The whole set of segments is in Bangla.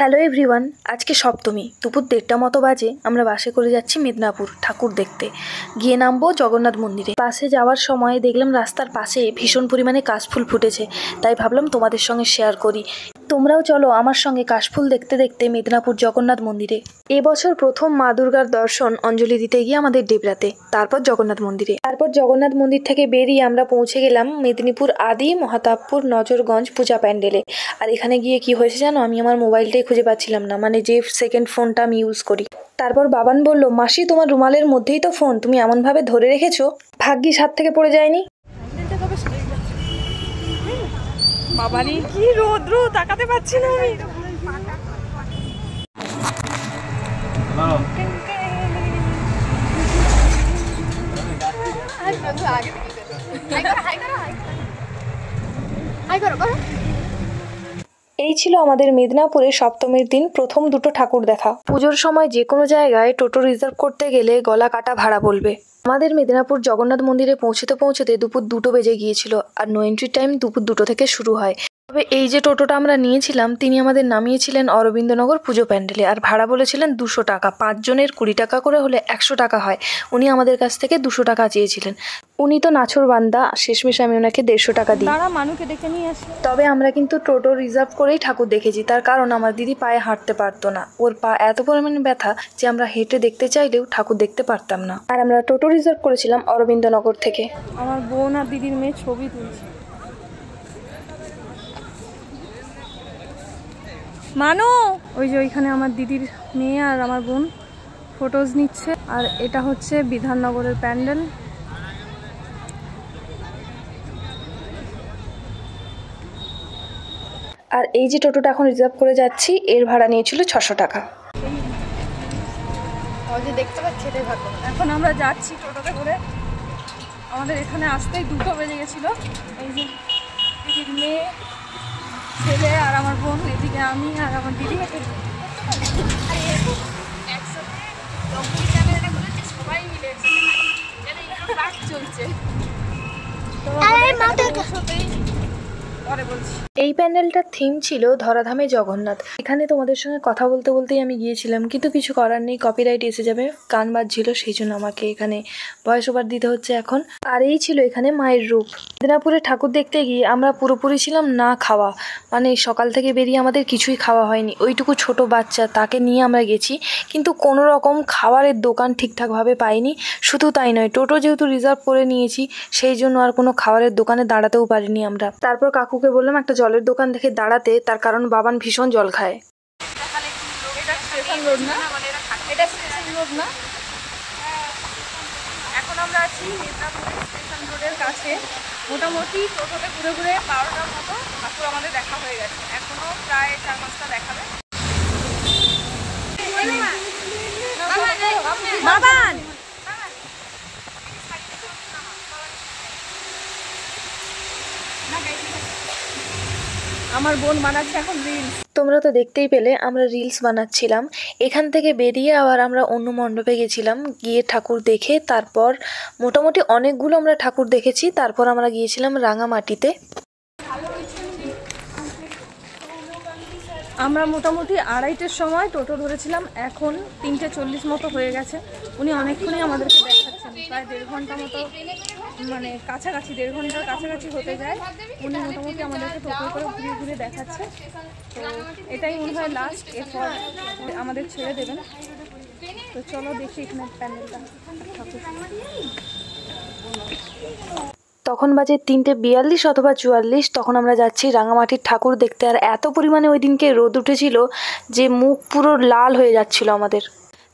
হ্যালো এভরিওয়ান, আজকে সপ্তমী দুপুর 1:30 মতো বাজে। আমরা বাসে করে যাচ্ছি মেদিনীপুর ঠাকুর দেখতে। গিয়ে নামবো জগন্নাথ মন্দিরে। বাসে যাওয়ার সময় দেখলাম রাস্তার পাশে ভীষণ পরিমাণে কাশফুল ফুটেছে, তাই ভাবলাম তোমাদের সঙ্গে শেয়ার করি। তোমরাও চলো আমার সঙ্গে কাশফুল দেখতে দেখতে মেদিনীপুর জগন্নাথ মন্দিরে। এবছর প্রথম মা দুর্গার দর্শন অঞ্জলি দিতে গিয়ে আমাদের ডেবরাতে, তারপর জগন্নাথ মন্দিরে। তারপর জগন্নাথ মন্দির থেকে বেরিয়ে আমরা পৌঁছে গেলাম মেদিনীপুর আদি মহাতাবপুর নজরগঞ্জ পূজা প্যান্ডেলে। আর এখানে গিয়ে কি হয়েছে জানো, আমি আমার মোবাইলটাই খুঁজে পাচ্ছিলাম না, মানে যে সেকেন্ড ফোনটা আমি ইউজ করি। তারপর বাবান বলল, মাসি তোমার রুমালের মধ্যেই তো ফোন, তুমি এমনভাবে ধরে রেখেছো, ভাগ্যিস হাত থেকে পড়ে যায়নি। বাবারে কি রোদ্র, তাকাতে পাচ্ছি না আমি। এই ছিল আমাদের মেদিনীপুরে সপ্তমীর দিন প্রথম দুটো ঠাকুর দেখা। পুজোর সময় যে কোনো জায়গায় টোটো রিজার্ভ করতে গেলে গলা কাটা ভাড়া বলবে। আমাদের মেদিনীপুর জগন্নাথ মন্দিরে পৌঁছতে পৌঁছতে দুপুর 2 বেজে গিয়েছিল, আর নো এন্ট্রি টাইম দুপুর 2 থেকে শুরু হয়। তবে এই যে টোটোটা আমরা নিয়েছিলাম, তিনি আমাদের নামিয়েছিলেন অরবিন্দনগর পুজো প্যান্ডেলে, আর ভাড়া বলেছিলেন 200 টাকা। 5 জনের 20 টাকা করে হলে 100 টাকা হয়। উনি আমাদের কাছ থেকে 200 টাকা চেয়েছিলেন। উনি তো নাছর বান্দা, শেষমেশ আমি ওনাকে 150 টাকা দিই। মানুষকে দেখে নিয়ে আসি। তবে আমরা কিন্তু টোটো রিজার্ভ করেই ঠাকুর দেখেছি, তার কারণ আমার দিদি পায়ে হাঁটতে পারতো না। ওর পা এত পরিমাণে ব্যথা যে আমরা হেঁটে দেখতে চাইলেও ঠাকুর দেখতে পারতাম না। আর আমরা টোটো রিজার্ভ করেছিলাম অরবিন্দনগর থেকে। আমার বোন আর দিদির মেয়ে ছবি তুলছে। মানু, ওই যে ওইখানে আমার দিদির মেয়ে আর আমার বোন ফটোজ নিচ্ছে। আর এটা হচ্ছে বিধাননগরের প্যান্ডেল। আর এই যে টোটোটা এখন রিজার্ভ করে যাচ্ছি, এর ভাড়া নিয়েছিল 600 টাকা। দেখতে পাচ্ছি এটাই ভালো। এখন আমরা যাচ্ছি টোটোতে করে। আমাদের এখানে আসতেই 2 বেজে গেছিলো। এই যে দিদির মেয়ে, ছেলে আর আমার বোন, এদিকে আমি আর আমার দিদি হেঁটে সবাই মিলে চলছে। এই প্যান্ডেলটার থিম ছিল ধরাধামে জগন্নাথ। এখানে তোমাদের সঙ্গে কথা বলতে বলতেই আমি গিয়েছিলাম, কিন্তু কিছু করার নেই, কপিরাইট এসে যাবে। গান বাজছিল, সেই জন্য আমাকে এখানে ভয়েস ওভার দিতে হচ্ছে এখন। আর এই ছিল এখানে মায়ের রূপ। মেদিনীপুরে ঠাকুর দেখতে গিয়ে আমরা পুরোপুরি ছিলাম না খাওয়া, মানে সকাল থেকে বেরিয়ে আমাদের কিছুই খাওয়া হয়নি। ওইটুকু ছোট বাচ্চা, তাকে নিয়ে আমরা গেছি, কিন্তু কোনো রকম খাবারের দোকান ঠিকঠাকভাবে পাইনি। শুধু তাই নয়, টোটো যেহেতু রিজার্ভ করে নিয়েছি, সেই জন্য আর কোনো খাবারের দোকানে দাঁড়াতেও পারিনি আমরা। তারপর কাকুকে বললাম একটা জলের দোকান দেখে দাঁড়াতে, তার কারণ বাবান ভীষণ জল খায়। এখন আমরা আছি মেদিনীপুর স্টেশন রোডের কাছে। মোটামুটি টোটোতে ঘুরে ঘুরে 12টার মতো ঠাকুর আমাদের দেখা হয়ে গেছে। এখনো প্রায় 4-5টা দেখাবে। বাবান, আমার বোন বানাচ্ছে এখন রিলস। তোমরা তো দেখতেই পেলে আমরা রিলস বানাচ্ছিলাম। এখান থেকে বেরিয়ে আবার আমরা অন্য মণ্ডপে গেছিলাম, গিয়ে ঠাকুর দেখে তারপর মোটামুটি অনেকগুলো আমরা ঠাকুর দেখেছি। তারপর আমরা গিয়েছিলাম রাঙামাটিতে। আমরা মোটামুটি 2:30টার সময় টোটো ধরেছিলাম, এখন 3:40 মতো হয়ে গেছে। উনি অনেকক্ষণই আমাদেরকে দেখাচ্ছেন, প্রায় 1.5 ঘন্টা মতো, মানে কাছাকাছি 1.5 ঘন্টার কাছাকাছি হতে যায়। উনি মোটামুটি আমাদেরকে টোটো করে ঘুরে ঘুরে দেখাচ্ছে। তো এটাই মনে হয় লাস্ট, এরপর আমাদের ছেড়ে দেবেন। তো চলো দেখি এখানে প্যান্ডেলটা। তখন বাজে 3:42 অথবা 44। তখন আমরা যাচ্ছি রাঙামাটির ঠাকুর দেখতে। আর এত পরিমাণে ওই দিনকে রোদ উঠেছিল যে মুখ পুরো লাল হয়ে যাচ্ছিল আমাদের।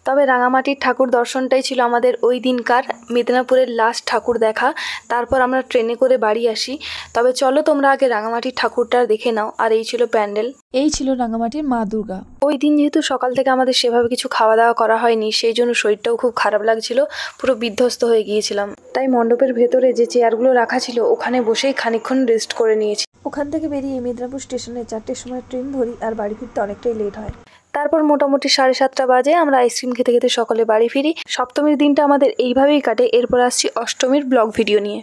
তবে রাঙামাটির ঠাকুর দর্শনটাই ছিল আমাদের ওই দিনকার মেদিনীপুরের লাস্ট ঠাকুর দেখা। তারপর আমরা ট্রেনে করে বাড়ি আসি। তবে চলো তোমরা আগে রাঙামাটির ঠাকুরটা দেখে নাও। আর এই ছিল প্যান্ডেল, এই ছিল রাঙামাটির মা দুর্গা। ওই দিন যেহেতু সকাল থেকে আমাদের সেভাবে কিছু খাওয়া দাওয়া করা হয়নি, সেই জন্য শরীরটাও খুব খারাপ লাগছিল, পুরো বিধ্বস্ত হয়ে গিয়েছিলাম। তাই মণ্ডপের ভেতরে যে চেয়ারগুলো রাখা ছিল ওখানে বসেই খানিকক্ষণ রেস্ট করে নিয়েছি। ওখান থেকে বেরিয়ে মেদিনীপুর স্টেশনে 4টের সময় ট্রেন ধরি, আর বাড়ি ফিরতে অনেকটাই লেট হয়। তারপর মোটামুটি 7:30 বাজে আমরা আইসক্রিম খেতে খেতে সকলে বাড়ি ফিরি। সপ্তমীর দিনটা আমাদের এইভাবেই কাটে। এরপর আসছি অষ্টমীর ব্লগ ভিডিও নিয়ে।